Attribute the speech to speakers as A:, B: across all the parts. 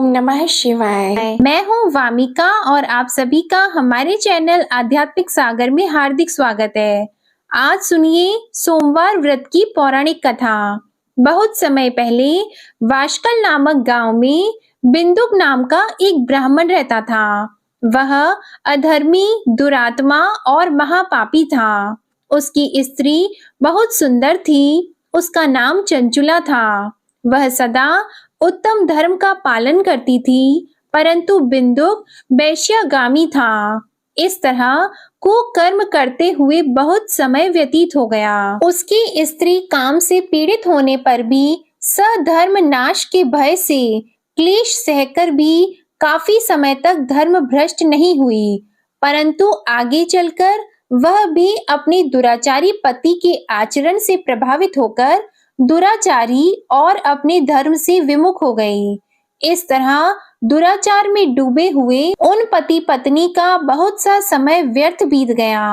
A: नमः शिवाय।
B: मैं हूँ वामिका और आप सभी का हमारे चैनल आध्यात्मिक सागर में हार्दिक स्वागत है। आज सुनिए सोमवार व्रत की पौराणिक कथा। बहुत समय पहले वाशकल नामक गांव में बिंदुक नाम का एक ब्राह्मण रहता था। वह अधर्मी, दुरात्मा और महापापी था। उसकी स्त्री बहुत सुंदर थी। उसका नाम चंचुला था। वह सदा उत्तम धर्म का पालन करती थी, परंतु बिंदुक वैश्यागामी था। इस तरह कुकर्म करते हुए बहुत समय व्यतीत हो गया। उसकी स्त्री काम से पीड़ित होने पर भी सधर्म नाश के भय से क्लेश सहकर भी काफी समय तक धर्म भ्रष्ट नहीं हुई, परंतु आगे चलकर वह भी अपने दुराचारी पति के आचरण से प्रभावित होकर दुराचारी और अपने धर्म से विमुख हो गई। इस तरह दुराचार में डूबे हुए उन पति पत्नी का बहुत सा समय व्यर्थ बीत गया।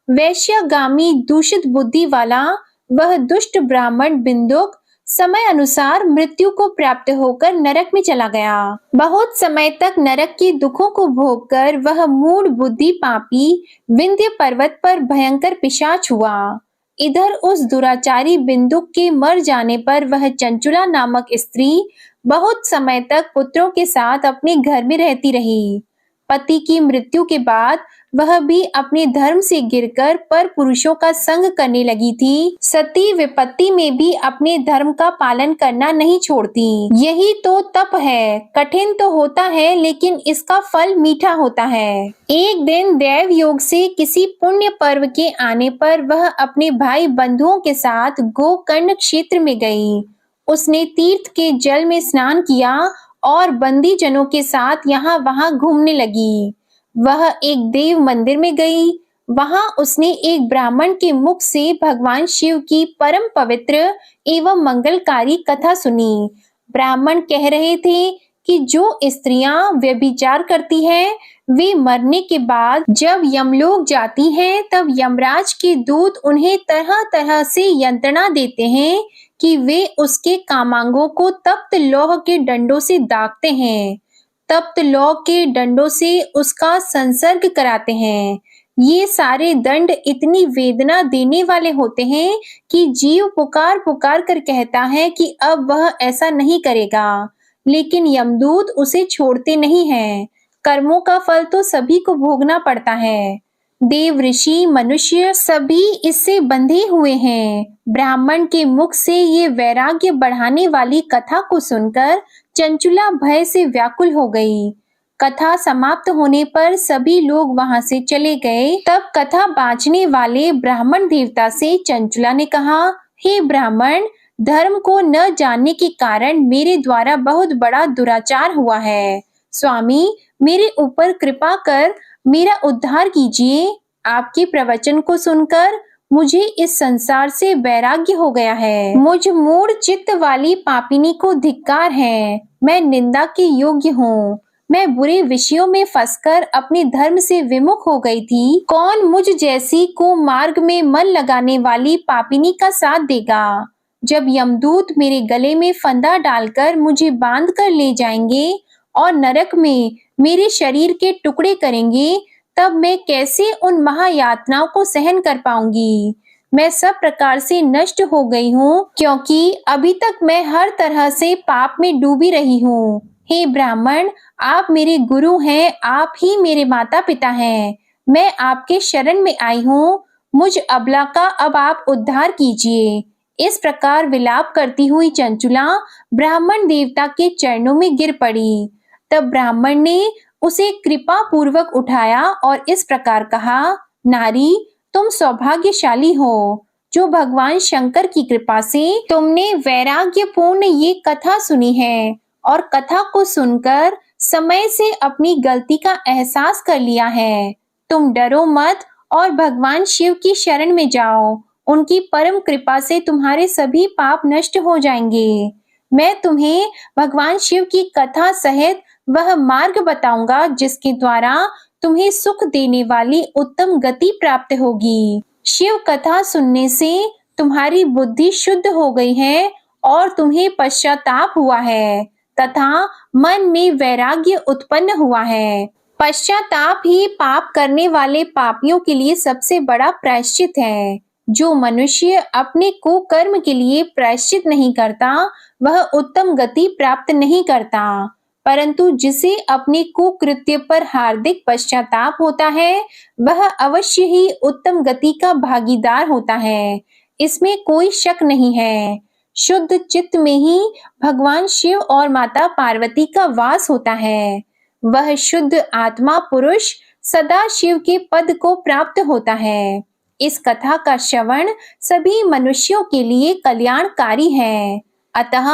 B: वैश्यागामी दूषित बुद्धि वाला वह दुष्ट ब्राह्मण बिंदुक समय अनुसार मृत्यु को प्राप्त होकर नरक में चला गया। बहुत समय तक नरक के दुखों को भोगकर वह मूढ़ बुद्धि पापी विंध्य पर्वत पर भयंकर पिशाच हुआ। इधर उस दुराचारी बिंदुक के मर जाने पर वह चंचुला नामक स्त्री बहुत समय तक पुत्रों के साथ अपने घर में रहती रही। पति की मृत्यु के बाद वह भी अपने धर्म से गिरकर पर पुरुषों का संग करने लगी थी। सती विपत्ति में भी अपने धर्म का पालन करना नहीं छोड़ती। यही तो तप है। कठिन तो होता है, लेकिन इसका फल मीठा होता है। एक दिन दैव योग से किसी पुण्य पर्व के आने पर वह अपने भाई बंधुओं के साथ गोकर्ण क्षेत्र में गई। उसने तीर्थ के जल में स्नान किया और बंदी जनों के साथ यहाँ वहां घूमने लगी। वह एक देव मंदिर में गई। वहां उसने एक ब्राह्मण के मुख से भगवान शिव की परम पवित्र एवं मंगलकारी कथा सुनी। ब्राह्मण कह रहे थे कि जो स्त्रियां व्यभिचार करती हैं, वे मरने के बाद जब यमलोक जाती हैं, तब यमराज के दूत उन्हें तरह तरह से यंत्रणा देते हैं कि वे उसके कामांगों को तप्त लौह के डंडों से दागते हैं। तप्त लौह के डंडों से उसका संसर्ग कराते हैं। ये सारे दंड इतनी वेदना देने वाले होते हैं कि जीव पुकार पुकार कर कहता है कि अब वह ऐसा नहीं करेगा, लेकिन यमदूत उसे छोड़ते नहीं हैं। कर्मों का फल तो सभी को भोगना पड़ता है। देव, ऋषि, मनुष्य सभी इससे बंधे हुए हैं। ब्राह्मण के मुख से ये वैराग्य बढ़ाने वाली कथा को सुनकर चंचुला भय से व्याकुल हो गई। कथा समाप्त होने पर सभी लोग वहां से चले गए। तब कथा बांचने वाले ब्राह्मण देवता से चंचुला ने कहा, हे ब्राह्मण, धर्म को न जानने के कारण मेरे द्वारा बहुत बड़ा दुराचार हुआ है। स्वामी, मेरे ऊपर कृपा कर मेरा उद्धार कीजिए। आपके प्रवचन को सुनकर मुझे इस संसार से वैराग्य हो गया है। मुझ मूढ़ चित्त वाली पापिनी को धिक्कार है। मैं निंदा के योग्य हूँ। मैं बुरे विषयों में फंसकर अपने धर्म से विमुख हो गई थी। कौन मुझ जैसी को मार्ग में मन लगाने वाली पापिनी का साथ देगा? जब यमदूत मेरे गले में फंदा डालकर मुझे बांध कर ले जाएंगे और नरक में मेरे शरीर के टुकड़े करेंगे, तब मैं कैसे उन महायातनाओं को सहन कर पाऊंगी? मैं सब प्रकार से नष्ट हो गई हूँ, क्योंकि अभी तक मैं हर तरह से पाप में डूबी रही हूँ। हे ब्राह्मण, आप मेरे गुरु हैं, आप ही मेरे माता पिता हैं। मैं आपके शरण में आई हूँ। मुझ अबला का अब आप उद्धार कीजिए। इस प्रकार विलाप करती हुई चंचुला ब्राह्मण देवता के चरणों में गिर पड़ी। तब ब्राह्मण ने उसे कृपा पूर्वक उठाया और इस प्रकार कहा, नारी, तुम सौभाग्यशाली हो, जो भगवान शंकर की कृपा से तुमने वैराग्यपूर्ण ये कथा सुनी है और कथा को सुनकर समय से अपनी गलती का एहसास कर लिया है। तुम डरो मत और भगवान शिव की शरण में जाओ। उनकी परम कृपा से तुम्हारे सभी पाप नष्ट हो जाएंगे। मैं तुम्हें भगवान शिव की कथा सहित वह मार्ग बताऊंगा जिसके द्वारा तुम्हें सुख देने वाली उत्तम गति प्राप्त होगी। शिव कथा सुनने से तुम्हारी बुद्धि शुद्ध हो गई है और तुम्हें पश्चाताप हुआ है तथा मन में वैराग्य उत्पन्न हुआ है। पश्चाताप ही पाप करने वाले पापियों के लिए सबसे बड़ा प्रायश्चित है। जो मनुष्य अपने कुकर्म के लिए प्रायश्चित नहीं करता, वह उत्तम गति प्राप्त नहीं करता, परंतु जिसे अपने कुकृत्य पर हार्दिक पश्चाताप होता है, वह अवश्य ही उत्तम गति का भागीदार होता है। इसमें कोई शक नहीं है। शुद्ध चित्त में ही भगवान शिव और माता पार्वती का वास होता है। वह शुद्ध आत्मा पुरुष सदा शिव के पद को प्राप्त होता है। इस कथा का श्रवण सभी मनुष्यों के लिए कल्याणकारी है, अतः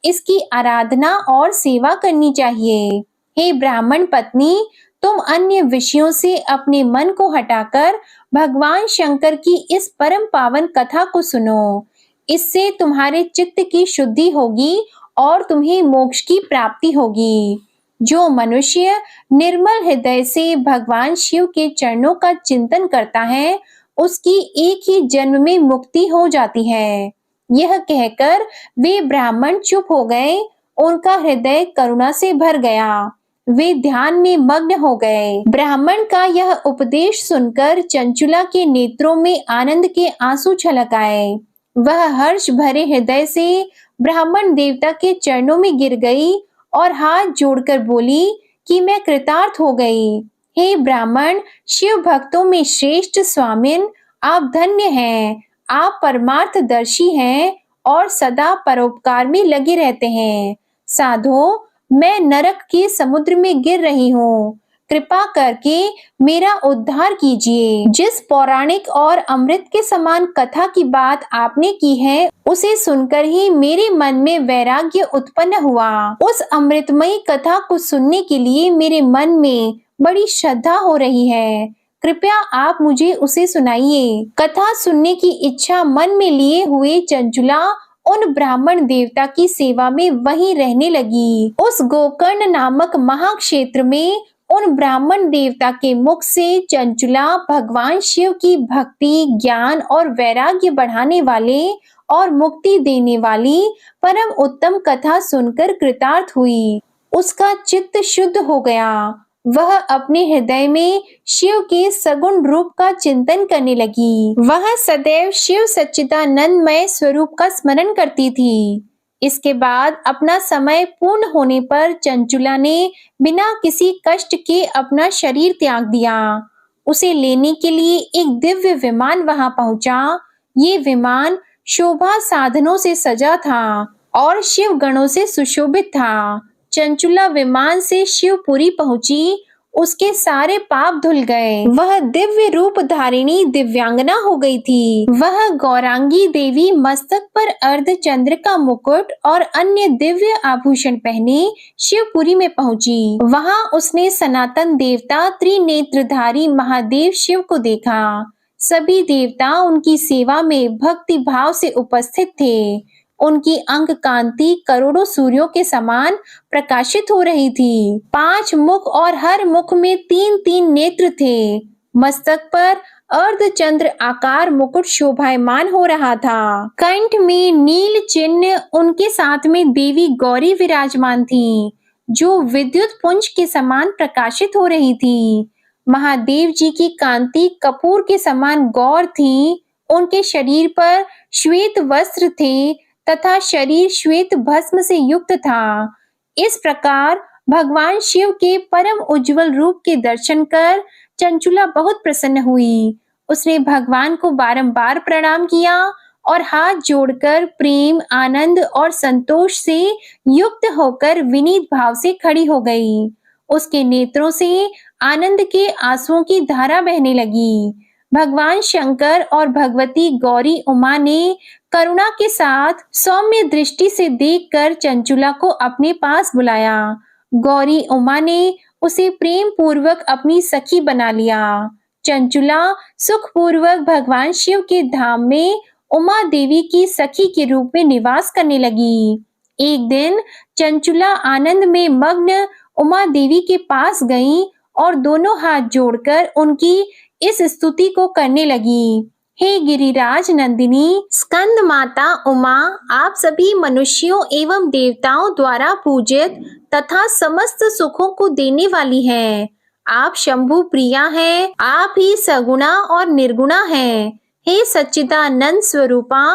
B: इसकी आराधना और सेवा करनी चाहिए। हे ब्राह्मण पत्नी, तुम अन्य विषयों से अपने मन को हटाकर भगवान शंकर की इस परम पावन कथा को सुनो। इससे तुम्हारे चित्त की शुद्धि होगी और तुम्हें मोक्ष की प्राप्ति होगी। जो मनुष्य निर्मल हृदय से भगवान शिव के चरणों का चिंतन करता है, उसकी एक ही जन्म में मुक्ति हो जाती है। यह कहकर वे ब्राह्मण चुप हो गए। उनका हृदय करुणा से भर गया। वे ध्यान में मग्न हो गए। ब्राह्मण का यह उपदेश सुनकर चंचुला के नेत्रों में आनंद के आंसू छलक आए। वह हर्ष भरे हृदय से ब्राह्मण देवता के चरणों में गिर गई और हाथ जोड़कर बोली कि मैं कृतार्थ हो गई। हे ब्राह्मण, शिव भक्तों में श्रेष्ठ स्वामिन, आप धन्य हैं। आप परमार्थदर्शी हैं और सदा परोपकार में लगे रहते हैं। साधो, मैं नरक के समुद्र में गिर रही हूँ। कृपा करके मेरा उद्धार कीजिए। जिस पौराणिक और अमृत के समान कथा की बात आपने की है, उसे सुनकर ही मेरे मन में वैराग्य उत्पन्न हुआ। उस अमृतमयी कथा को सुनने के लिए मेरे मन में बड़ी श्रद्धा हो रही है। कृपया आप मुझे उसे सुनाइए। कथा सुनने की इच्छा मन में लिए हुए चंचुला उन ब्राह्मण देवता की सेवा में वहीं रहने लगी। उस गोकर्ण नामक महाक्षेत्र में उन ब्राह्मण देवता के मुख से चंचुला भगवान शिव की भक्ति, ज्ञान और वैराग्य बढ़ाने वाले और मुक्ति देने वाली परम उत्तम कथा सुनकर कृतार्थ हुई। उसका चित्त शुद्ध हो गया। वह अपने हृदय में शिव के सगुण रूप का चिंतन करने लगी। वह सदैव शिव सच्चिदानंदमय स्वरूप का स्मरण करती थी। इसके बाद अपना समय पूर्ण होने पर चंचुला ने बिना किसी कष्ट के अपना शरीर त्याग दिया। उसे लेने के लिए एक दिव्य विमान वहां पहुंचा। ये विमान शोभा साधनों से सजा था और शिव गणों से सुशोभित था। चंचुला विमान से शिवपुरी पहुंची। उसके सारे पाप धुल गए। वह दिव्य रूप धारिणी दिव्यांगना हो गई थी। वह गौरांगी देवी मस्तक पर अर्धचंद्र का मुकुट और अन्य दिव्य आभूषण पहने शिवपुरी में पहुंची। वहां उसने सनातन देवता त्रिनेत्रधारी महादेव शिव को देखा। सभी देवता उनकी सेवा में भक्ति भाव से उपस्थित थे। उनकी अंग कांति करोड़ों सूर्यों के समान प्रकाशित हो रही थी। 5 मुख और हर मुख में 3-3 नेत्र थे। मस्तक पर अर्धचंद्र आकार मुकुट शोभायमान हो रहा था। कंठ में नील चिन्ह, उनके साथ में देवी गौरी विराजमान थी, जो विद्युत पुंज के समान प्रकाशित हो रही थी। महादेव जी की कांति कपूर के समान गौर थी। उनके शरीर पर श्वेत वस्त्र थे तथा शरीर श्वेत भस्म से युक्त था। इस प्रकार भगवान शिव के परम उज्जवल रूप के दर्शन कर चंचुला बहुत प्रसन्न हुई। उसने भगवान को बारंबार प्रणाम किया और हाथ जोड़कर प्रेम, आनंद और संतोष से युक्त होकर विनीत भाव से खड़ी हो गई। उसके नेत्रों से आनंद के आंसुओं की धारा बहने लगी। भगवान शंकर और भगवती गौरी उमा ने करुणा के साथ सौम्य दृष्टि से देखकर चंचुला को अपने पास बुलाया। गौरी उमा ने उसे प्रेम पूर्वक अपनी सखी बना लिया। चंचुला सुख पूर्वक भगवान शिव के धाम में उमा देवी की सखी के रूप में निवास करने लगी। एक दिन चंचुला आनंद में मग्न उमा देवी के पास गई और दोनों हाथ जोड़कर उनकी इस स्तुति को करने लगी। हे गिरिराज नंदिनी स्कंद माता उमा, आप सभी मनुष्यों एवं देवताओं द्वारा पूजित तथा समस्त सुखों को देने वाली हैं। आप शंभु प्रिया हैं, आप ही सगुणा और निर्गुणा हैं। हे सच्चिदानंद स्वरूपा,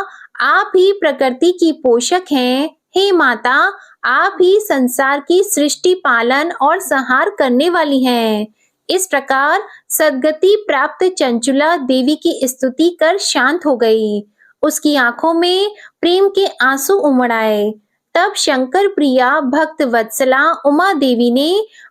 B: आप ही प्रकृति की पोषक हैं। हे माता, आप ही संसार की सृष्टि पालन और संहार करने वाली हैं। इस प्रकार सद्गति प्राप्त चंचुला देवी की स्तुति कर शांत हो गई। उसकी आंखों में प्रेम के आंसू उमड़ आए। तब शंकर प्रिया भक्त वत्सला उमा देवी ने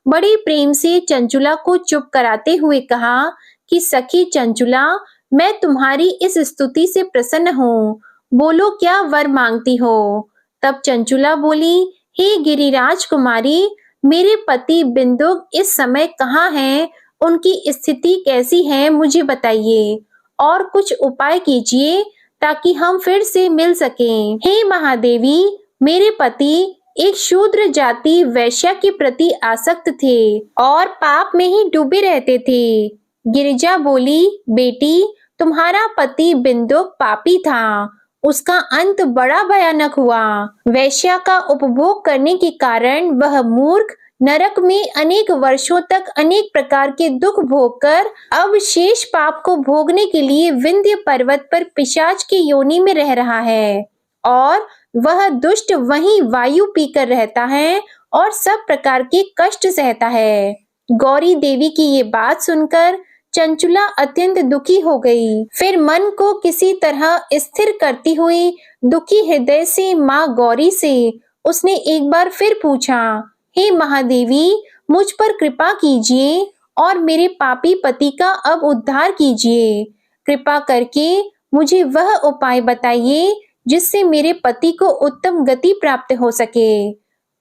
B: बड़े प्रेम से चंचुला को चुप कराते हुए कहा कि सखी चंचुला, मैं तुम्हारी इस स्तुति से प्रसन्न हूँ। बोलो क्या वर मांगती हो? तब चंचुला बोली, हे गिरिराज कुमारी, मेरे पति बिंदुक इस समय कहाँ हैं? उनकी स्थिति कैसी है मुझे बताइए और कुछ उपाय कीजिए ताकि हम फिर से मिल सकें। हे महादेवी, मेरे पति एक शूद्र जाति वैश्या के प्रति आसक्त थे और पाप में ही डूबे रहते थे। गिरिजा बोली, बेटी, तुम्हारा पति बिंदुक पापी था। उसका अंत बड़ा भयानक हुआ। वैश्या का उपभोग करने के कारण वह मूर्ख नरक में अनेक वर्षों तक अनेक प्रकार के दुख भोगकर अब शेष पाप को भोगने के लिए विंध्य पर्वत पर पिशाच की योनि में रह रहा है और वह दुष्ट वहीं वायु पीकर रहता है और सब प्रकार के कष्ट सहता है। गौरी देवी की ये बात सुनकर चंचुला अत्यंत दुखी हो गई। फिर मन को किसी तरह स्थिर करती हुई दुखी हृदय से माँ गौरी से उसने एक बार फिर पूछा, हे महादेवी, मुझ पर कृपा कीजिए और मेरे पापी पति का अब उद्धार कीजिए। कृपा करके मुझे वह उपाय बताइए जिससे मेरे पति को उत्तम गति प्राप्त हो सके।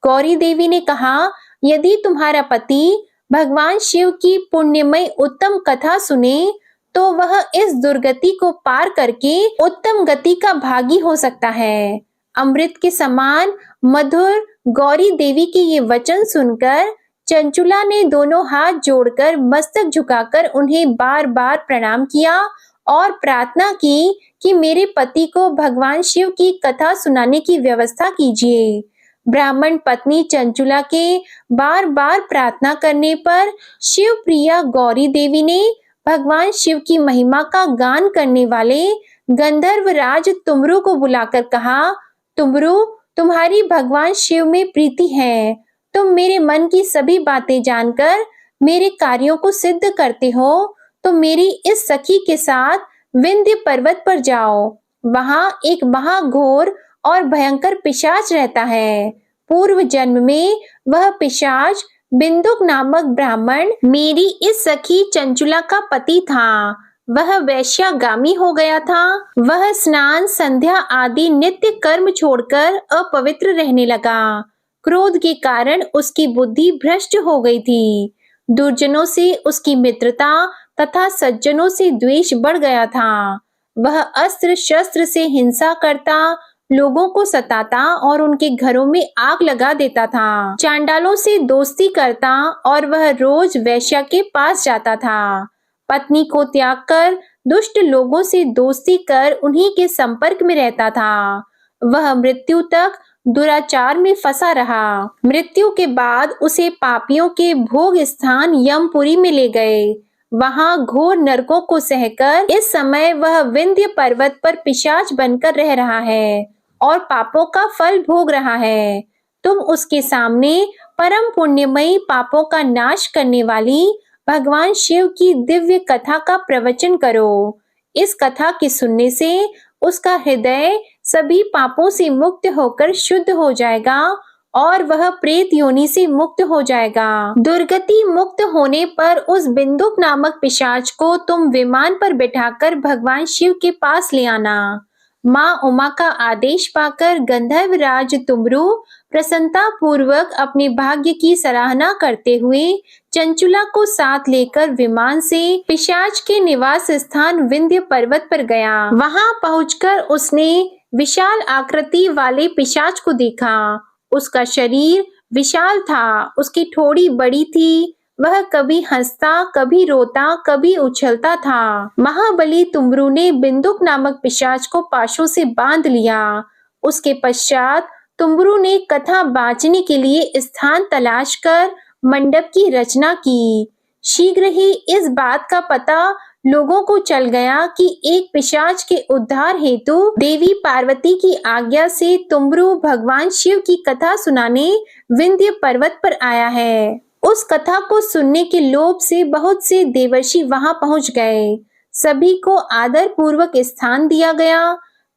B: गौरी देवी ने कहा, यदि तुम्हारा पति भगवान शिव की पुण्यमय उत्तम कथा सुने तो वह इस दुर्गति को पार करके उत्तम गति का भागी हो सकता है। अमृत के समान मधुर गौरी देवी के ये वचन सुनकर चंचुला ने दोनों हाथ जोड़कर मस्तक झुकाकर उन्हें बार बार प्रणाम किया और प्रार्थना की कि मेरे पति को भगवान शिव की कथा सुनाने की व्यवस्था कीजिए। ब्राह्मण पत्नी चंचुला के बार बार प्रार्थना करने पर शिव प्रिया गौरी देवी ने भगवान शिव की महिमा का गान करने वाले गंधर्व राज तुमरु को बुलाकर कहा, तुमरु, तुम्हारी भगवान शिव में प्रीति है। तुम मेरे मन की सभी बातें जानकर मेरे कार्यों को सिद्ध करते हो, तो मेरी इस सखी के साथ विंध्य पर्वत पर जाओ। वहां एक महाघोर और भयंकर पिशाच रहता है। पूर्व जन्म में वह पिशाच बिंदुक नामक ब्राह्मण मेरी इस सखी चंचुला का पति था। वह वैश्यागामी हो गया था। वह स्नान संध्या आदि नित्य कर्म छोड़कर अपवित्र रहने लगा। क्रोध के कारण उसकी बुद्धि भ्रष्ट हो गई थी। दुर्जनों से उसकी मित्रता तथा सज्जनों से द्वेष बढ़ गया था। वह अस्त्र शस्त्र से हिंसा करता, लोगों को सताता और उनके घरों में आग लगा देता था। चांडालों से दोस्ती करता और वह रोज वैश्या के पास जाता था। पत्नी को त्याग कर दुष्ट लोगों से दोस्ती कर उन्हीं के संपर्क में रहता था। वह मृत्यु तक दुराचार में फंसा रहा। मृत्यु के बाद उसे पापियों के भोग स्थान यमपुरी में ले गए। वहां घोर नरकों को सहकर इस समय वह विंध्य पर्वत पर पिशाच बनकर रह रहा है और पापों का फल भोग रहा है। तुम उसके सामने परम पुण्यमयी पापों का नाश करने वाली भगवान शिव की दिव्य कथा का प्रवचन करो। इस कथा के सुनने से उसका हृदय सभी पापों से मुक्त होकर शुद्ध हो जाएगा और वह प्रेत योनि से मुक्त हो जाएगा। दुर्गति मुक्त होने पर उस बिंदुक नामक पिशाच को तुम विमान पर बिठाकर भगवान शिव के पास ले आना। माँ उमा का आदेश पाकर गंधर्व राज तुमरु प्रसन्नता पूर्वक अपने भाग्य की सराहना करते हुए चंचुला को साथ लेकर विमान से पिशाच के निवास स्थान विंध्य पर्वत पर गया। वहां पहुंचकर उसने विशाल आकृति वाले पिशाच को देखा। उसका शरीर विशाल था, उसकी ठोड़ी बड़ी थी, वह कभी हंसता, कभी रोता, कभी उछलता था। महाबली तुमरू ने बिंदुक नामक पिशाच को पाशों से बांध लिया। उसके पश्चात तुमरू ने कथा बांचने के लिए स्थान तलाश कर मंडप की रचना की। शीघ्र ही इस बात का पता लोगों को चल गया कि एक पिशाच के उद्धार हेतु देवी पार्वती की आज्ञा से तुमरू भगवान शिव की कथा सुनाने विंध्य पर्वत पर आया है। उस कथा को सुनने के लोभ से बहुत से देवर्षि वहां पहुंच गए। सभी को आदर पूर्वक स्थान दिया गया।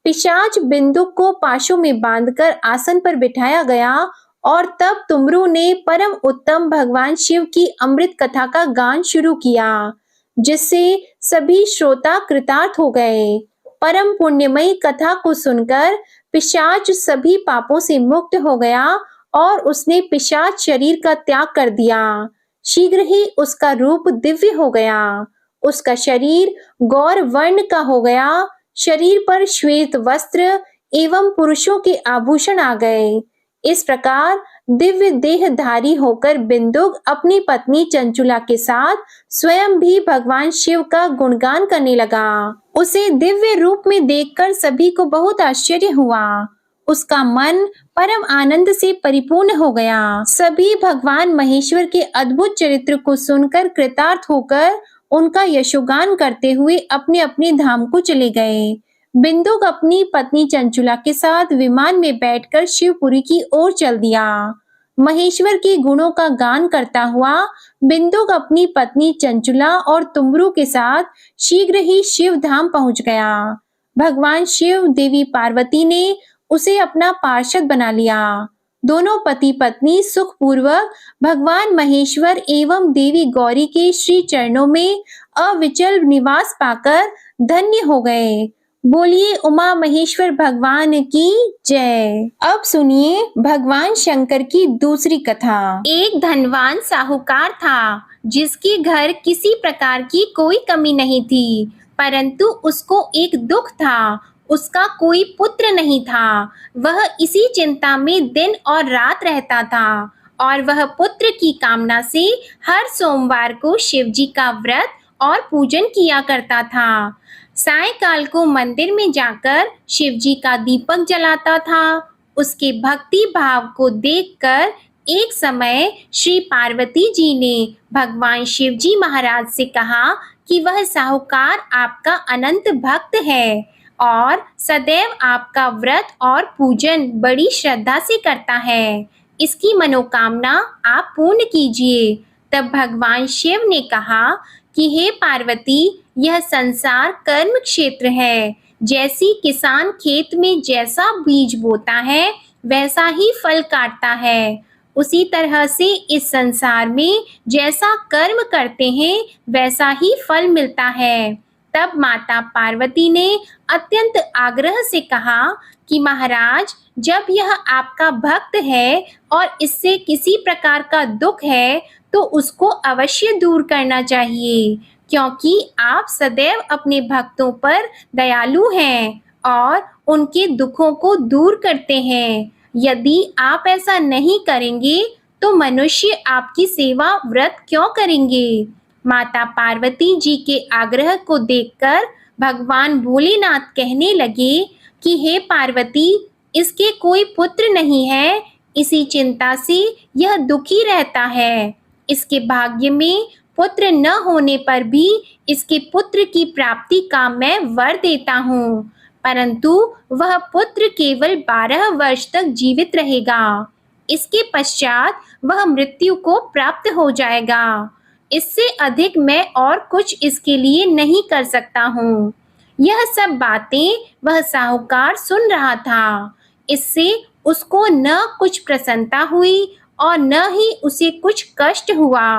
B: पिशाच बिंदुक को पाशों में बांधकर आसन पर बिठाया गया और तब तुमरू ने परम उत्तम भगवान शिव की अमृत कथा का गान शुरू किया, जिससे सभी श्रोता कृतार्थ हो गए। परम पुण्यमयी कथा को सुनकर पिशाच सभी पापों से मुक्त हो गया और उसने पिशाच शरीर का त्याग कर दिया। शीघ्र ही उसका रूप दिव्य हो गया। उसका शरीर गौर वर्ण का हो गया। शरीर पर श्वेत वस्त्र एवं पुरुषों के आभूषण आ गए। इस प्रकार दिव्य देहधारी होकर बिंदुक अपनी पत्नी चंचुला के साथ स्वयं भी भगवान शिव का गुणगान करने लगा। उसे दिव्य रूप में देखकर सभी को बहुत आश्चर्य हुआ। उसका मन परम आनंद से परिपूर्ण हो गया। सभी भगवान महेश्वर के अद्भुत चरित्र को सुनकर कृतार्थ होकर उनका यशोगान करते हुए अपने अपने धाम को चले गए। बिंदुक अपनी पत्नी चंचुला के साथ विमान में बैठकर शिवपुरी की ओर चल दिया। महेश्वर के गुणों का गान करता हुआ बिंदुक अपनी पत्नी चंचुला और तुमरू के साथ शीघ्र ही शिव धाम पहुंच गया। भगवान शिव देवी पार्वती ने उसे अपना पार्षद बना लिया। दोनों पति पत्नी सुखपूर्वक भगवान महेश्वर एवं देवी गौरी के श्री चरणों में अविचल निवास पाकर धन्य हो गए। बोलिए उमा महेश्वर भगवान की जय। अब सुनिए भगवान शंकर की दूसरी कथा। एक धनवान साहूकार था, जिसके घर किसी प्रकार की कोई कमी नहीं थी, परंतु उसको एक दुख था। उसका कोई पुत्र नहीं था। वह इसी चिंता में दिन और रात रहता था और वह पुत्र की कामना से हर सोमवार को शिव जी का व्रत और पूजन किया करता था। सायंकाल को मंदिर में जाकर शिव जी का दीपक जलाता था। उसके भक्ति भाव को देखकर एक समय श्री पार्वती जी ने भगवान शिव जी महाराज से कहा कि वह साहूकार आपका अनंत भक्त है और सदैव आपका व्रत और पूजन बड़ी श्रद्धा से करता है। इसकी मनोकामना आप पूर्ण कीजिए। तब भगवान शिव ने कहा कि हे पार्वती, यह संसार कर्म क्षेत्र है। जैसी किसान खेत में जैसा बीज बोता है वैसा ही फल काटता है, उसी तरह से इस संसार में जैसा कर्म करते हैं वैसा ही फल मिलता है। तब माता पार्वती ने अत्यंत आग्रह से कहा कि महाराज, जब यह आपका भक्त है और इससे किसी प्रकार का दुख है तो उसको अवश्य दूर करना चाहिए, क्योंकि आप सदैव अपने भक्तों पर दयालु हैं और उनके दुखों को दूर करते हैं। यदि आप ऐसा नहीं करेंगे तो मनुष्य आपकी सेवा व्रत क्यों करेंगे? माता पार्वती जी के आग्रह को देखकर भगवान भोलेनाथ कहने लगे कि हे पार्वती, इसके कोई पुत्र नहीं है, इसी चिंता से यह दुखी रहता है। इसके भाग्य में पुत्र न होने पर भी इसके पुत्र की प्राप्ति का मैं वर देता हूँ, परंतु वह पुत्र केवल 12 वर्ष तक जीवित रहेगा। इसके पश्चात वह मृत्यु को प्राप्त हो जाएगा। इससे अधिक मैं और कुछ इसके लिए नहीं कर सकता हूँ। यह सब बातें वह साहूकार सुन रहा था। इससे उसको न कुछ प्रसन्नता हुई और न ही उसे कुछ कष्ट हुआ।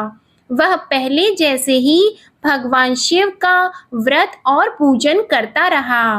B: वह पहले जैसे ही भगवान शिव का व्रत और पूजन करता रहा।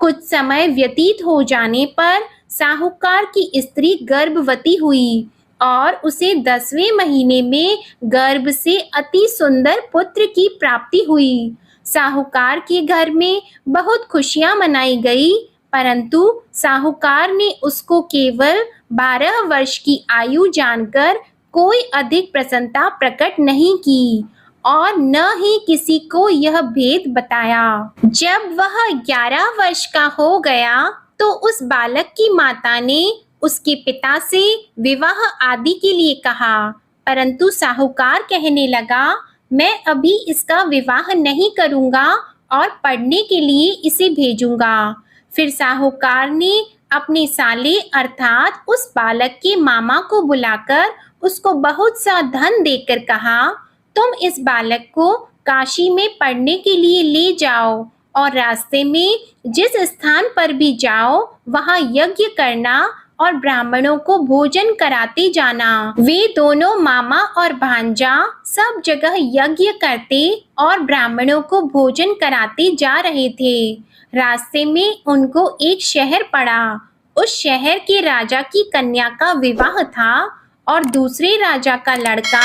B: कुछ समय व्यतीत हो जाने पर साहूकार की स्त्री गर्भवती हुई और उसे 10वें महीने में गर्भ से अति सुंदर पुत्र की प्राप्ति हुई। साहूकार के घर में बहुत खुशियां मनाई गई, परंतु साहूकार ने उसको केवल 12 वर्ष की आयु जानकर कोई अधिक प्रसन्नता प्रकट नहीं की और न ही किसी को यह भेद बताया। जब वह 11 वर्ष का हो गया तो उस बालक की माता ने उसके पिता से विवाह आदि के लिए कहा, परंतु साहूकार कहने लगा, मैं अभी इसका विवाह नहीं करूंगा और पढ़ने के लिए इसे भेजूंगा। फिर साहूकार ने अपने साले अर्थात उस बालक के मामा को बुलाकर उसको बहुत सा धन देकर कहा, तुम इस बालक को काशी में पढ़ने के लिए ले जाओ और रास्ते में जिस स्थान पर भी जाओ वहां यज्ञ करना और ब्राह्मणों को भोजन कराते जाना। वे दोनों मामा और भांजा सब जगह यज्ञ करते और ब्राह्मणों को भोजन कराते जा रहे थे। रास्ते में उनको एक शहर पड़ा। उस शहर के राजा की कन्या का विवाह था और दूसरे राजा का लड़का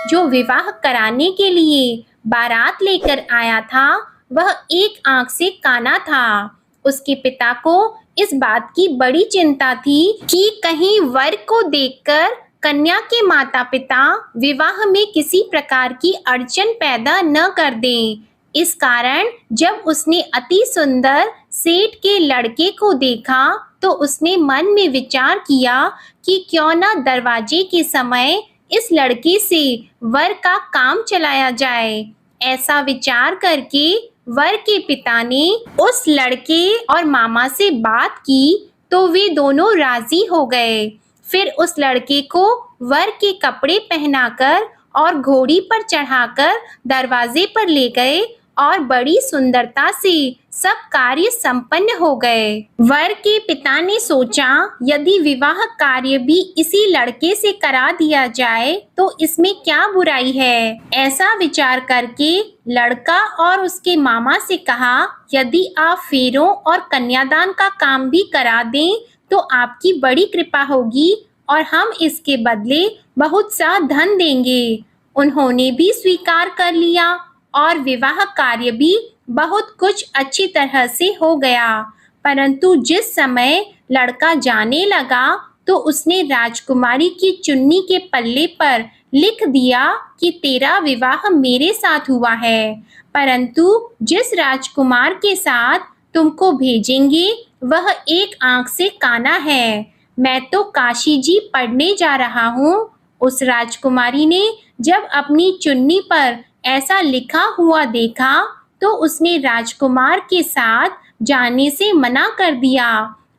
B: जो विवाह कराने के लिए बारात लेकर आया था, वह एक आंख से काना था। उसके पिता को इस बात की बड़ी चिंता थी कि कहीं वर को देखकर कन्या के माता पिता विवाह में किसी प्रकार की अड़चन पैदा न कर दें। इस कारण जब उसने अति सुंदर सेठ के लड़के को देखा तो उसने मन में विचार किया कि क्यों न दरवाजे के समय इस लड़के से वर का काम चलाया जाए। ऐसा विचार करके वर के पिता ने उस लड़के और मामा से बात की तो वे दोनों राजी हो गए। फिर उस लड़के को वर के कपड़े पहनाकर और घोड़ी पर चढ़ाकर दरवाजे पर ले गए और बड़ी सुंदरता से सब कार्य संपन्न हो गए। वर के पिता ने सोचा, यदि विवाह कार्य भी इसी लड़के से करा दिया जाए तो इसमें क्या बुराई है। ऐसा विचार करके लड़का और उसके मामा से कहा, यदि आप फेरों और कन्यादान का काम भी करा दें तो आपकी बड़ी कृपा होगी और हम इसके बदले बहुत सा धन देंगे। उन्होंने भी स्वीकार कर लिया और विवाह कार्य भी बहुत कुछ अच्छी तरह से हो गया। परंतु जिस समय लड़का जाने लगा तो उसने राजकुमारी की चुन्नी के पल्ले पर लिख दिया कि तेरा विवाह मेरे साथ हुआ है, परंतु जिस राजकुमार के साथ तुमको भेजेंगे वह एक आंख से काना है। मैं तो काशी जी पढ़ने जा रहा हूँ। उस राजकुमारी ने जब अपनी चुन्नी पर ऐसा लिखा हुआ देखा तो उसने राजकुमार के साथ जाने से मना कर दिया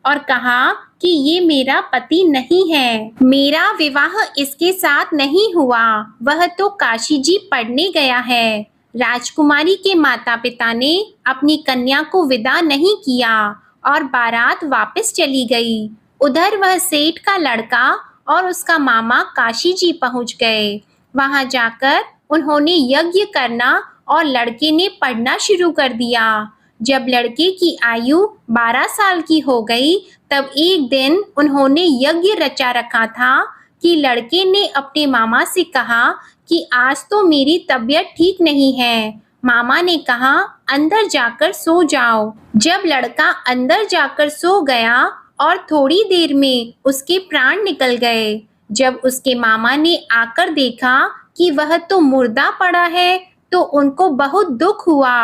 B: और कहा कि ये मेरा पति नहीं है, मेरा विवाह इसके साथ नहीं हुआ, वह तो काशी जी पढ़ने गया है। राजकुमारी के माता पिता ने अपनी कन्या को विदा नहीं किया और बारात वापस चली गई। उधर वह सेठ का लड़का और उसका मामा काशी जी पहुंच गए। वहां जाकर उन्होंने यज्ञ करना और लड़के ने पढ़ना शुरू कर दिया। जब लड़के की आयु 12 साल की हो गई तब एक दिन उन्होंने यज्ञ रचा रखा था कि लड़के ने अपने मामा से कहा कि आज तो मेरी तबीयत ठीक नहीं है। मामा ने कहा, अंदर जाकर सो जाओ। जब लड़का अंदर जाकर सो गया और थोड़ी देर में उसके प्राण निकल गए। जब उसके मामा ने आकर देखा कि वह तो मुर्दा पड़ा है तो उनको बहुत दुख हुआ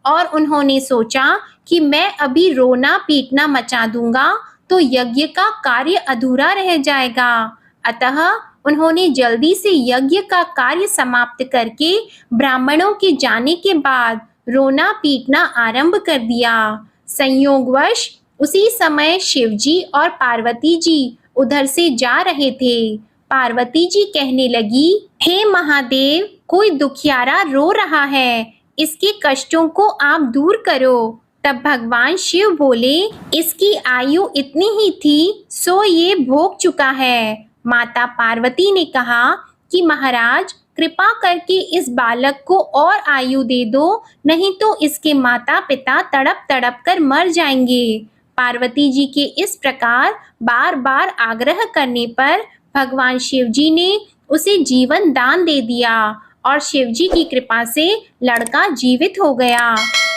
B: और उन्होंने सोचा कि मैं अभी रोना पीटना मचा दूंगा तो यज्ञ का कार्य अधूरा रह जाएगा। अतः उन्होंने जल्दी से यज्ञ का कार्य समाप्त करके ब्राह्मणों के जाने के बाद रोना पीटना आरंभ कर दिया। संयोगवश उसी समय शिवजी और पार्वती जी उधर से जा रहे थे। पार्वती जी कहने लगी, हे महादेव, कोई दुखियारा रो रहा है, इसके कष्टों को आप दूर करो। तब भगवान शिव बोले, इसकी आयु इतनी ही थी सो ये भोग चुका है। माता पार्वती ने कहा कि महाराज कृपा करके इस बालक को और आयु दे दो, नहीं तो इसके माता पिता तड़प तड़प कर मर जाएंगे। पार्वती जी के इस प्रकार बार बार आग्रह करने पर भगवान शिव जी ने उसे जीवन दान दे दिया और शिव जी की कृपा से लड़का जीवित हो गया।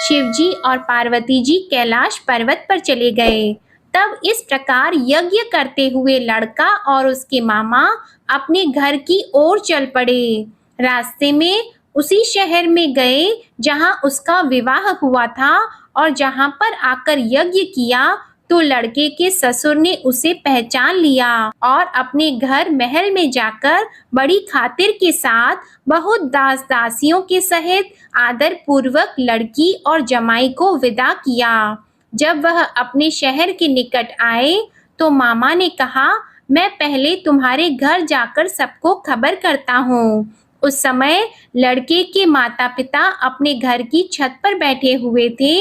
B: शिव जी और पार्वती जी कैलाश पर्वत पर चले गए। तब इस प्रकार यज्ञ करते हुए लड़का और उसके मामा अपने घर की ओर चल पड़े। रास्ते में उसी शहर में गए जहां उसका विवाह हुआ था और जहां पर आकर यज्ञ किया तो लड़के के ससुर ने उसे पहचान लिया और अपने घर महल में जाकर बड़ी खातिर के साथ बहुत दास दासियों के सहित आदर पूर्वक लड़की और जमाई को विदा किया। जब वह अपने शहर के निकट आए तो मामा ने कहा, मैं पहले तुम्हारे घर जाकर सबको खबर करता हूँ। उस समय लड़के के माता पिता अपने घर की छत पर बैठे हुए थे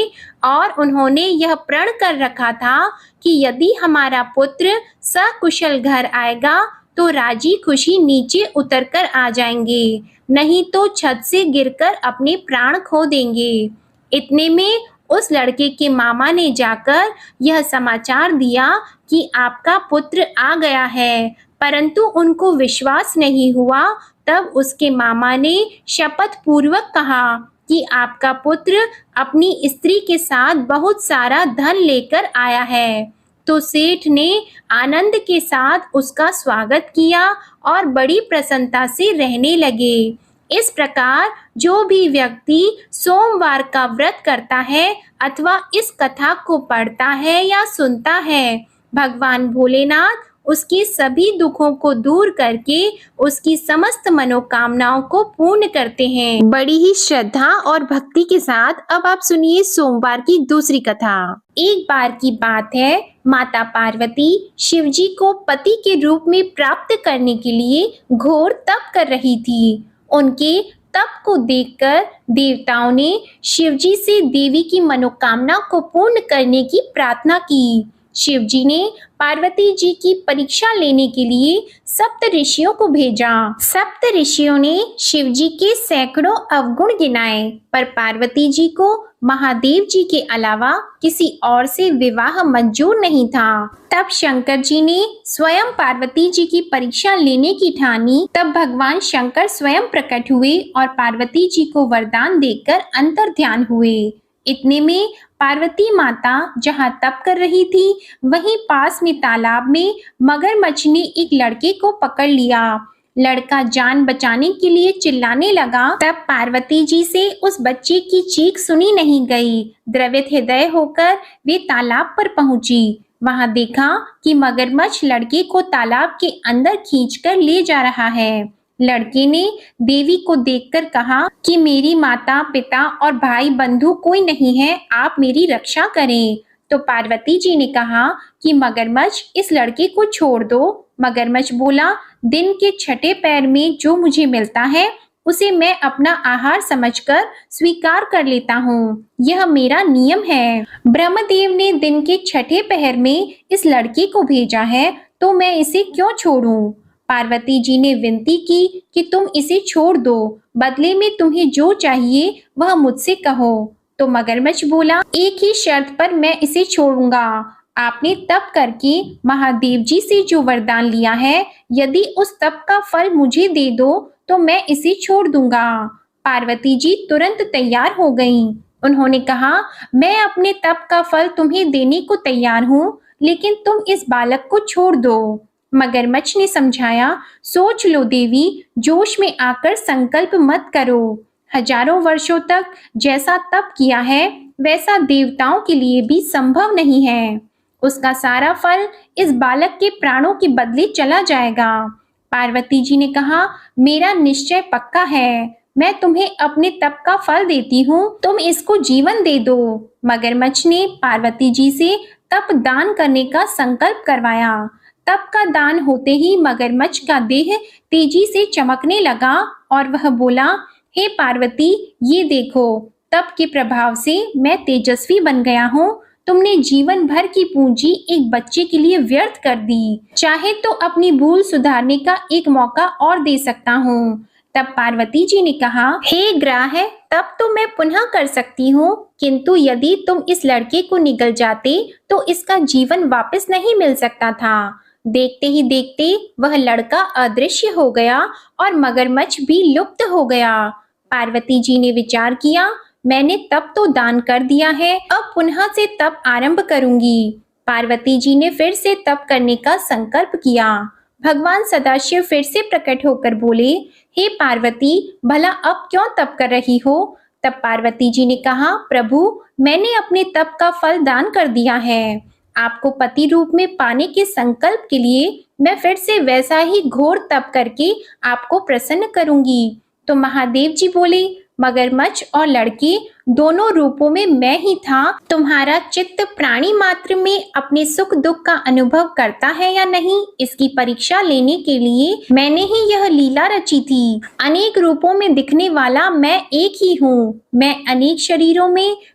B: और उन्होंने यह प्रण कर रखा था कि यदि हमारा पुत्र सकुशल घर आएगा तो राजी खुशी नीचे उतरकर आ जाएंगे, नहीं तो छत से गिरकर अपने प्राण खो देंगे। इतने में उस लड़के के मामा ने जाकर यह समाचार दिया कि आपका पुत्र आ गया है, परंतु उनको विश्वास नहीं हुआ। तब उसके मामा ने शपथ पूर्वक कहा कि आपका पुत्र अपनी स्त्री के साथ बहुत सारा धन लेकर आया है। तो सेठ ने आनंद के साथ उसका स्वागत किया और बड़ी प्रसन्नता से रहने लगे। इस प्रकार जो भी व्यक्ति सोमवार का व्रत करता है अथवा इस कथा को पढ़ता है या सुनता है, भगवान भोलेनाथ उसके सभी दुखों को दूर करके उसकी समस्त मनोकामनाओं को पूर्ण करते हैं। बड़ी ही श्रद्धा और भक्ति के साथ अब आप सुनिए सोमवार की दूसरी कथा। एक बार की बात है, माता पार्वती शिवजी को पति के रूप में प्राप्त करने के लिए घोर तप कर रही थी। उनके तप को देखकर देवताओं ने शिवजी से देवी की मनोकामना को पूर्ण करने की प्रार्थना की। शिवजी ने पार्वती जी की परीक्षा लेने के लिए सप्त ऋषियों को भेजा। सप्त ऋषियों ने शिवजी के सैकड़ों अवगुण गिनाए, पर पार्वती जी को महादेव जी के अलावा किसी और से विवाह मंजूर नहीं था। तब शंकर जी ने स्वयं पार्वती जी की परीक्षा लेने की ठानी। तब भगवान शंकर स्वयं प्रकट हुए और पार्वती जी को वरदान देकर अंतर्ध्यान हुए। इतने में पार्वती माता जहाँ तप कर रही थी वहीं पास में तालाब में मगरमच्छ ने एक लड़के को पकड़ लिया। लड़का जान बचाने के लिए चिल्लाने लगा। तब पार्वती जी से उस बच्चे की चीख सुनी नहीं गई। द्रवित हृदय होकर वे तालाब पर पहुंची। वहां देखा कि मगरमच्छ लड़के को तालाब के अंदर खींचकर ले जा रहा है। लड़के ने देवी को देखकर कहा कि मेरी माता पिता और भाई बंधु कोई नहीं है, आप मेरी रक्षा करें। तो पार्वती जी ने कहा कि मगरमच्छ इस लड़के को छोड़ दो। मगरमच्छ बोला, दिन के छठे पैर में जो मुझे मिलता है उसे मैं अपना आहार समझकर स्वीकार कर लेता हूँ, यह मेरा नियम है। ब्रह्मदेव ने दिन के छठे पहर में इस लड़के को भेजा है तो मैं इसे क्यों छोड़ूं? पार्वती जी ने विनती की कि तुम इसे छोड़ दो, बदले में तुम्हें जो चाहिए वह मुझसे कहो। तो मगरमच्छ बोला, एक ही शर्त पर मैं इसे छोड़ूंगा। आपने तप करके महादेव जी से जो वरदान लिया है, यदि उस तप का फल मुझे दे दो तो मैं इसे छोड़ दूंगा। पार्वती जी तुरंत तैयार हो गईं। उन्होंने कहा, मैं अपने तप का फल तुम्हें देने को तैयार हूँ, लेकिन तुम इस बालक को छोड़ दो। मगरमच्छ ने समझाया, सोच लो देवी, जोश में आकर संकल्प मत करो। हजारों वर्षों तक जैसा तप किया है वैसा देवताओं के लिए भी संभव नहीं है। उसका सारा फल इस बालक के प्राणों के बदले चला जाएगा। पार्वती जी ने कहा, मेरा निश्चय पक्का है, मैं तुम्हें अपने तप का फल देती हूँ, तुम इसको जीवन दे दो। मगरमच्छ ने पार्वती जी से तप दान करने का संकल्प करवाया। तप का दान होते ही मगरमच्छ का देह तेजी से चमकने लगा और वह बोला, हे पार्वती, ये देखो, तप के प्रभाव से मैं तेजस्वी बन गया हूँ। तुमने जीवन भर की पूंजी एक बच्चे के लिए व्यर्थ कर दी। चाहे तो अपनी भूल सुधारने का एक मौका और दे सकता हूँ। तब पार्वती जी ने कहा, हे ग्राह, तब तो मैं पुनः कर सकती हूँ, किंतु यदि तुम इस लड़के को निगल जाते तो इसका जीवन वापस नहीं मिल सकता था। देखते ही देखते वह लड़का अदृश्य हो गया और मगरमच्छ भी लुप्त हो गया। पार्वती जी ने विचार किया, मैंने तप तो दान कर दिया है, अब पुनः से तप आरंभ करूंगी। पार्वती जी ने फिर से तप करने का संकल्प किया। भगवान सदाशिव फिर से प्रकट होकर बोले, हे पार्वती, भला अब क्यों तप कर रही हो? तब पार्वती जी ने कहा, प्रभु, मैंने अपने तप का फल दान कर दिया है। आपको पति रूप में पाने के संकल्प के लिए मैं फिर से वैसा ही घोर तप करके आपको प्रसन्न करूंगी। तो महादेव जी बोले, मगरमच्छ और लड़के दोनों रूपों में मैं ही था। तुम्हारा चित्त प्राणी मात्र में अपने सुख दुख का अनुभव करता है या नहीं, इसकी परीक्षा लेने के लिए मैंने ही यह लीला रची थी। अनेक रूपों में दिखने वाला मैं एक ही हूँ। मैं अनेक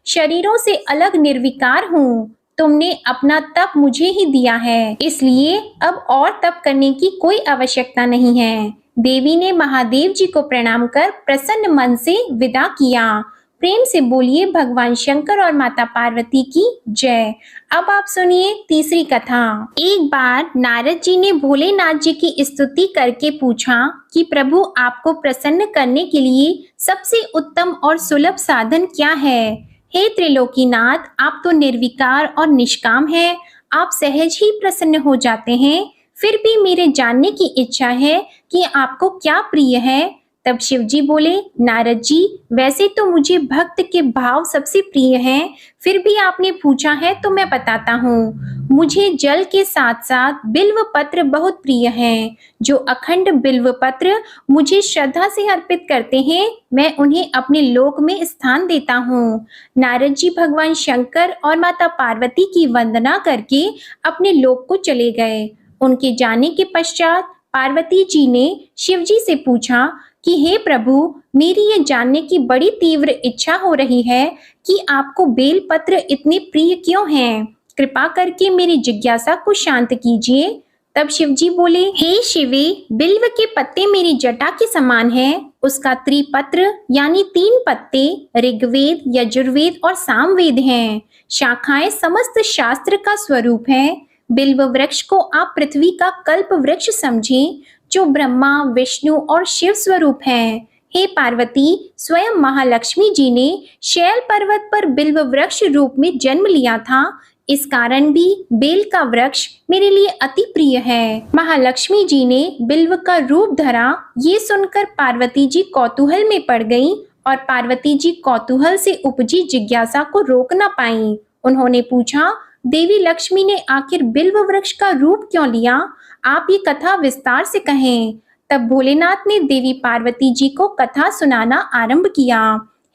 B: शरीरों से अलग निर्विकार हूँ। तुमने अपना तप मुझे ही दिया है, इसलिए अब और तप करने की कोई आवश्यकता नहीं है। देवी ने महादेव जी को प्रणाम कर प्रसन्न मन से विदा किया। प्रेम से बोलिए भगवान शंकर और माता पार्वती की जय। अब आप सुनिए तीसरी कथा। एक बार नारद जी ने भोलेनाथ जी की स्तुति करके पूछा कि प्रभु, आपको प्रसन्न करने के लिए सबसे उत्तम और सुलभ साधन क्या है? हे त्रिलोकीनाथ, आप तो निर्विकार और निष्काम हैं। आप सहज ही प्रसन्न हो जाते हैं। फिर भी मेरे जानने की इच्छा है कि आपको क्या प्रिय है। तब शिव जी बोले, नारद जी, वैसे तो मुझे भक्त के भाव सबसे प्रिय हैं, फिर भी आपने पूछा है तो मैं बताता हूँ। मुझे जल के साथ साथ बिल्व पत्र बहुत प्रिय हैं। जो अखंड बिल्व पत्र मुझे श्रद्धा से अर्पित करते हैं, मैं उन्हें अपने लोक में स्थान देता हूँ। नारद जी भगवान शंकर और माता पार्वती की वंदना करके अपने लोक को चले गए। उनके जाने के पश्चात पार्वती जी ने शिव जी से पूछा कि हे प्रभु, मेरी ये जानने की बड़ी तीव्र इच्छा हो रही है कि आपको बेलपत्र इतने प्रिय क्यों हैं? कृपा करके मेरी जिज्ञासा को शांत कीजिए। तब शिव जी बोले, हे शिवे, बिल्व के पत्ते मेरी जटा के समान हैं। उसका त्रिपत्र यानी 3 पत्ते ऋग्वेद, यजुर्वेद और सामवेद हैं। शाखाएं समस्त शास्त्र का स्वरूप है। बिल्व वृक्ष को आप पृथ्वी का कल्प वृक्ष समझें, जो ब्रह्मा, विष्णु और शिव स्वरूप हैं। हे पार्वती, स्वयं महालक्ष्मी जी ने शैल पर्वत पर बिल्व वृक्ष रूप में जन्म लिया था। इस कारण भी बेल का वृक्ष मेरे लिए अति प्रिय है। महालक्ष्मी जी ने बिल्व का रूप धरा, ये सुनकर पार्वती जी कौतूहल में पड़ गईं और पार्वती जी कौतूहल से उपजी जिज्ञासा को रोक न पाईं। उन्होंने पूछा, देवी लक्ष्मी ने आखिर बिल्व वृक्ष का रूप क्यों लिया? आप ये कथा विस्तार से कहें। तब भोलेनाथ ने देवी पार्वती जी को कथा सुनाना आरंभ किया।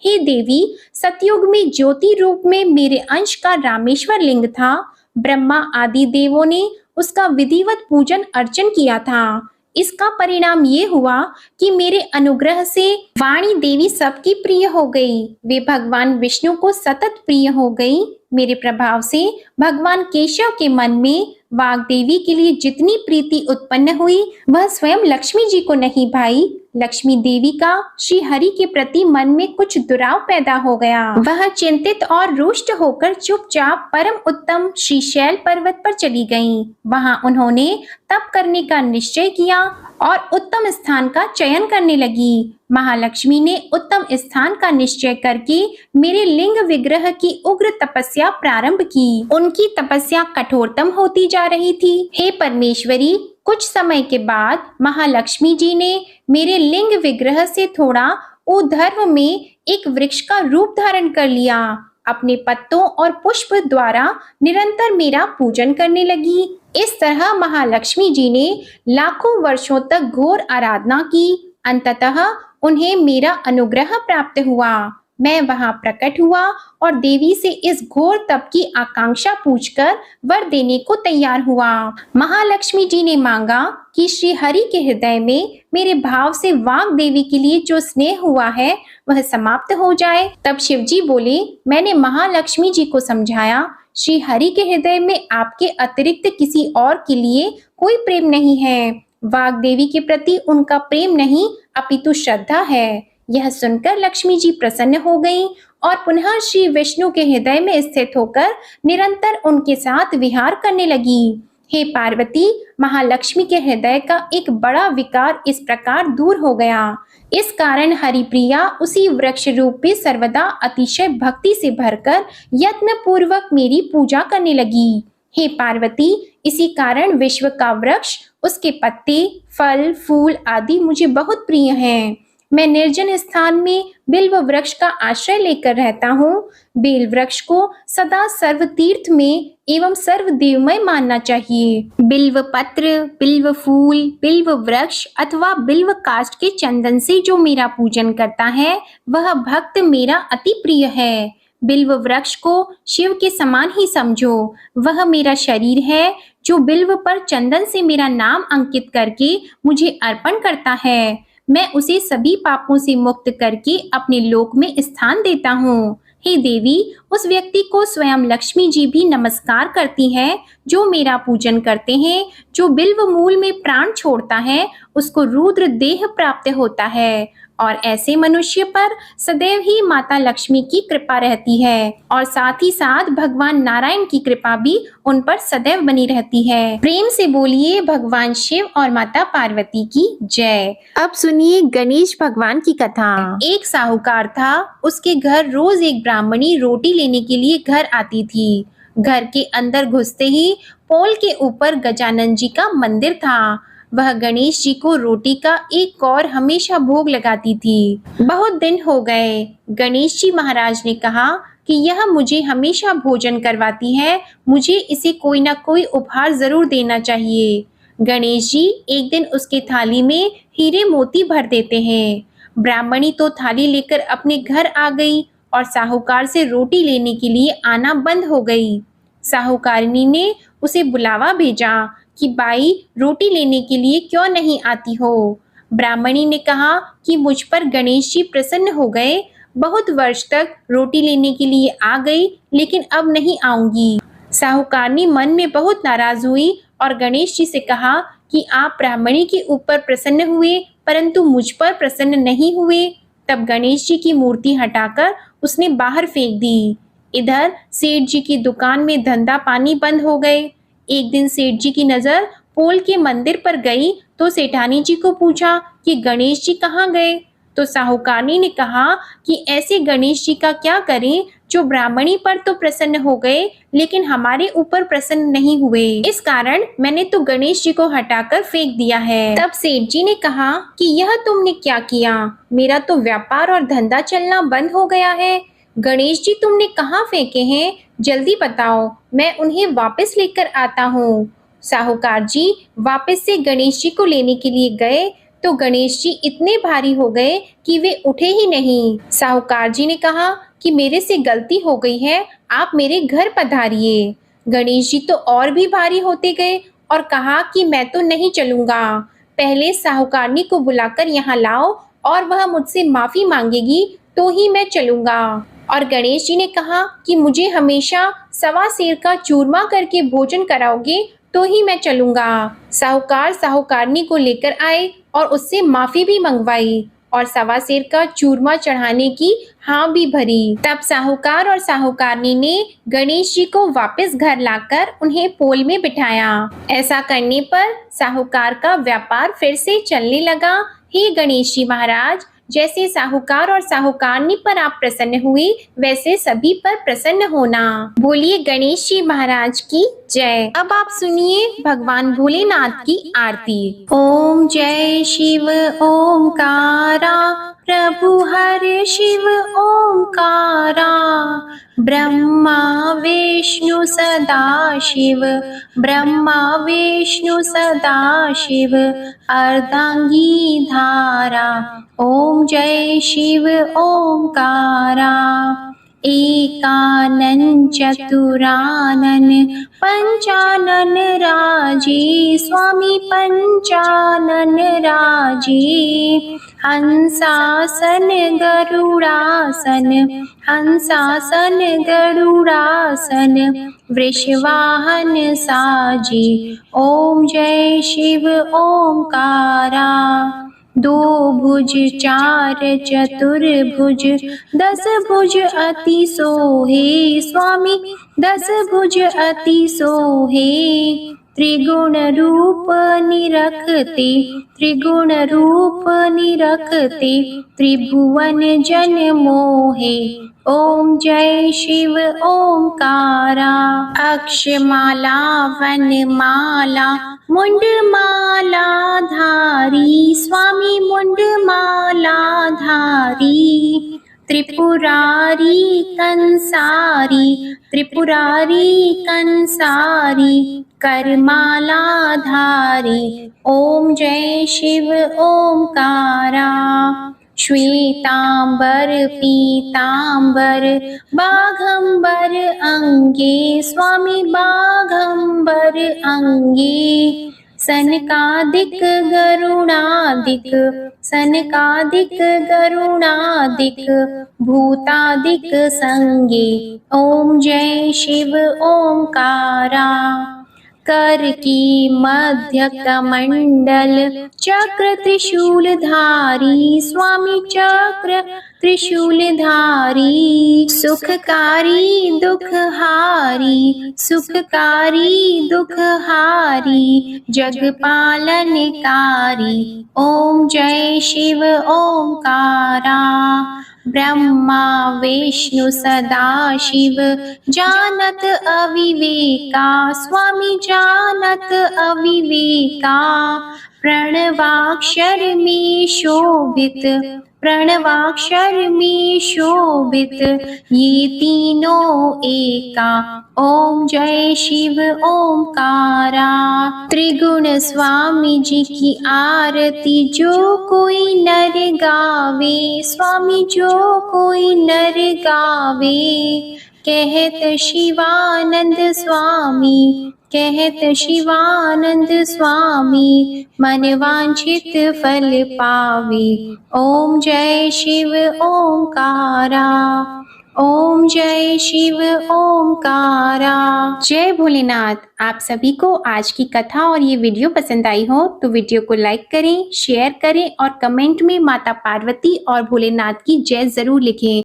B: हे देवी, सतयुग में ज्योति रूप में मेरे अंश का रामेश्वर लिंग था। ब्रह्मा आदि देवों ने उसका विधिवत पूजन अर्चन किया था। इसका परिणाम ये हुआ कि मेरे अनुग्रह से वाणी देवी सबकी प्रिय हो गई। वे भगवान विष्णु को सतत प्रिय हो गई। मेरे प्रभाव से भगवान केशव के मन में वाग देवी के लिए जितनी प्रीति उत्पन्न हुई, वह स्वयं लक्ष्मी जी को नहीं भाई। लक्ष्मी देवी का श्री हरि के प्रति मन में कुछ दुराव पैदा हो गया। वह चिंतित और रुष्ट होकर चुपचाप परम उत्तम श्रीशैल पर्वत पर चली गईं। वहां उन्होंने तप करने का निश्चय किया और उत्तम स्थान का चयन करने लगी। महालक्ष्मी ने उत्तम स्थान का निश्चय करके मेरे लिंग विग्रह की उग्र तपस्या प्रारंभ की। उनकी तपस्या कठोरतम होती जा रही थी। हे परमेश्वरी, कुछ समय के बाद महालक्ष्मी जी ने मेरे लिंग विग्रह से थोड़ा ऊर्ध्व में एक वृक्ष का रूप धारण कर लिया। अपने पत्तों और पुष्प द्वारा निरंतर मेरा पूजन करने लगी। इस तरह महालक्ष्मी जी ने लाखों वर्षों तक घोर आराधना की। अंततः उन्हें मेरा अनुग्रह प्राप्त हुआ। मैं वहां प्रकट हुआ और देवी से इस घोर तप की आकांक्षा पूछकर वर देने को तैयार हुआ। महालक्ष्मी जी ने मांगा कि श्री हरि के हृदय में मेरे भाव से वाग देवी के लिए जो स्नेह हुआ है वह समाप्त हो जाए। तब शिव जी बोले, मैंने महालक्ष्मी जी को समझाया, श्री हरि के हृदय में आपके अतिरिक्त किसी और के लिए कोई प्रेम नहीं है। वाग देवी के प्रति उनका प्रेम नहीं अपितु श्रद्धा है। यह सुनकर लक्ष्मी जी प्रसन्न हो गईं और पुनः श्री विष्णु के हृदय में स्थित होकर निरंतर उनके साथ विहार करने लगी। हे पार्वती, महालक्ष्मी के हृदय का एक बड़ा विकार इस प्रकार दूर हो गया। इस कारण हरिप्रिया उसी वृक्ष रूप में सर्वदा अतिशय भक्ति से भरकर यत्न पूर्वक मेरी पूजा करने लगी। हे पार्वती, इसी कारण विश्व का वृक्ष, उसके पत्ते, फल, फूल आदि मुझे बहुत प्रिय हैं। मैं निर्जन स्थान में बिल्व वृक्ष का आश्रय लेकर रहता हूँ। बेल वृक्ष को सदा सर्व तीर्थ में एवं सर्व देवमय मानना चाहिए। बिल्व पत्र, बिल्व फूल, बिल्व वृक्ष अथवा बिल्व काष्ठ के चंदन से जो मेरा पूजन करता है, वह भक्त मेरा अति प्रिय है। बिल्व वृक्ष को शिव के समान ही समझो। वह मेरा शरीर है जो बिल्व पर चंदन से मेरा नाम अंकित करके मुझे अर्पण करता है। मैं उसे सभी पापों से मुक्त करके अपने लोक में स्थान देता हूँ। हे देवी, उस व्यक्ति को स्वयं लक्ष्मी जी भी नमस्कार करती हैं जो मेरा पूजन करते हैं। जो बिल्व मूल में प्राण छोड़ता है, उसको रुद्र देह प्राप्त होता है और ऐसे मनुष्य पर सदैव ही माता लक्ष्मी की कृपा रहती है और साथ ही साथ भगवान नारायण की कृपा भी उन पर सदैव बनी रहती है। प्रेम से बोलिए भगवान शिव और माता पार्वती की जय। अब सुनिए गणेश भगवान की कथा। एक साहूकार था, उसके घर रोज एक ब्राह्मणी रोटी लेने के लिए घर आती थी। घर के अंदर घुसते ही पोल के ऊपर गजानन जी का मंदिर था। वह गणेश जी को रोटी का एक कौर हमेशा भोग लगाती थी। बहुत दिन हो गए। गणेश जी महाराज ने कहा कि यह मुझे हमेशा भोजन करवाती है, मुझे इसे कोई ना कोई उपहार जरूर देना चाहिए। गणेश जी एक दिन उसके थाली में हीरे मोती भर देते हैं। ब्राह्मणी तो थाली लेकर अपने घर आ गई और साहूकार से रोटी लेने के लिए आना बंद हो गई। साहूकारनी ने उसे बुलावा भेजा कि बाई, रोटी लेने के लिए क्यों नहीं आती हो। ब्राह्मणी ने कहा कि मुझ पर गणेश जी प्रसन्न हो गए, बहुत वर्ष तक रोटी लेने के लिए आ गई लेकिन अब नहीं आऊंगी। साहूकारनी मन में बहुत नाराज हुई और गणेश जी से कहा कि आप ब्राह्मणी के ऊपर प्रसन्न हुए परंतु मुझ पर प्रसन्न नहीं हुए। तब गणेश जी की मूर्ति हटाकर उसने बाहर फेंक दी। इधर सेठ जी की दुकान में धंधा पानी बंद हो गए। एक दिन सेठ जी की नजर पोल के मंदिर पर गई तो सेठानी जी को पूछा कि गणेश जी कहाँ गए। तो साहूकारनी ने कहा कि ऐसे गणेश जी का क्या करें जो ब्राह्मणी पर तो प्रसन्न हो गए लेकिन हमारे ऊपर प्रसन्न नहीं हुए। इस कारण मैंने तो गणेश जी को हटाकर फेंक दिया है। तब सेठ जी ने कहा कि यह तुमने क्या किया, मेरा तो व्यापार और धंधा चलना बंद हो गया है। गणेश जी तुमने कहाँ फेंके हैं, जल्दी बताओ, मैं उन्हें वापस लेकर आता हूँ। साहूकार जी वापस से गणेश जी को लेने के लिए गए तो गणेश जी इतने भारी हो गए कि वे उठे ही नहीं। साहूकार जी ने कहा कि मेरे से गलती हो गई है, आप मेरे घर पधारिए। गणेश जी तो और भी भारी होते गए और कहा कि मैं तो नहीं चलूंगा, पहले साहूकारनी को बुलाकर यहाँ लाओ और वह मुझसे माफी मांगेगी तो ही मैं चलूंगा। और गणेश जी ने कहा कि मुझे हमेशा सवा सेर का चूरमा करके भोजन कराओगे तो ही मैं चलूंगा। साहूकार साहूकारनी को लेकर आए और उससे माफी भी मंगवाई और सवा सेर का चूरमा चढ़ाने की हाँ भी भरी। तब साहूकार और साहूकारनी ने गणेश जी को वापस घर लाकर उन्हें पोल में बिठाया। ऐसा करने पर साहूकार का व्यापार फिर से चलने लगा। हे गणेश जी महाराज, जैसे साहूकार और साहूकारनी पर आप प्रसन्न हुए वैसे सभी पर प्रसन्न होना। बोलिए गणेश जी महाराज की जय। अब आप सुनिए भगवान भोलेनाथ की आरती। ओम जय शिव ओमकारा, प्रभु हर शिव ओमकारा, ब्रह्मा विष्णु सदा शिव, ब्रह्मा विष्णु सदा शिव, अर्धांगी धारा। ओम जय शिव ओमकारा, एकानन चतुरानन, पंचानन राजे, स्वामी पंचानन राजे, हंसासन गरुड़ासन, हंसासन गरुड़ासन, वृषवाहन साजे। ओम जय शिव ओमकारा, दो भुज चार चतुर्भुज, दस भुज अति सोहे, स्वामी दस भुज अति सोहे, त्रिगुण रूप निरखते, त्रिगुण रूप निरखते, त्रिभुवन जन मोहे। ओम जय शिव ओंकारा। अक्षमाला वनमाला मुंडमाला धारी, स्वामी मुंडमाला धारी। त्रिपुरारी कंसारी, त्रिपुरारी कंसारी, करमाला धारी। ओम जय शिव ओंकारा। श्वेतांबर पीतांबर बाघंबर अंगे, स्वामी बाघंबर अंगे। सनकादिक गरुणादिक, सनकादिक गरुणादिक, भूतादिक संगे। ओम जय शिव ओंकारा। कर की मध्य कमंडल चक्र त्रिशूलधारी, स्वामी चक्र त्रिशूलधारी। सुखकारी दुखहारी, सुखकारी दुखहारी, जगपालनकारी। ओम जय शिव ओंकारा। ब्रह्मा विष्णु सदाशिव जानत अविवेका, स्वामी जानत अविवेका। प्रणवाक्षर में शोभित, प्रणवाक्षर में शोभित, ये तीनों एका। ओम जय शिव ओंकारा। त्रिगुण स्वामी जी की आरती जो कोई नर गावे, स्वामी जो कोई नर गावे। कहत शिवानंद स्वामी, कहत शिवानंद स्वामी, मन वांछित फल पावे। ओम जय शिव ओंकारा। ओम जय शिव ओंकारा। जय भोलेनाथ। आप सभी को आज की कथा और ये वीडियो पसंद आई हो तो वीडियो को लाइक करें, शेयर करें और कमेंट में माता पार्वती और भोलेनाथ की जय जरूर लिखें।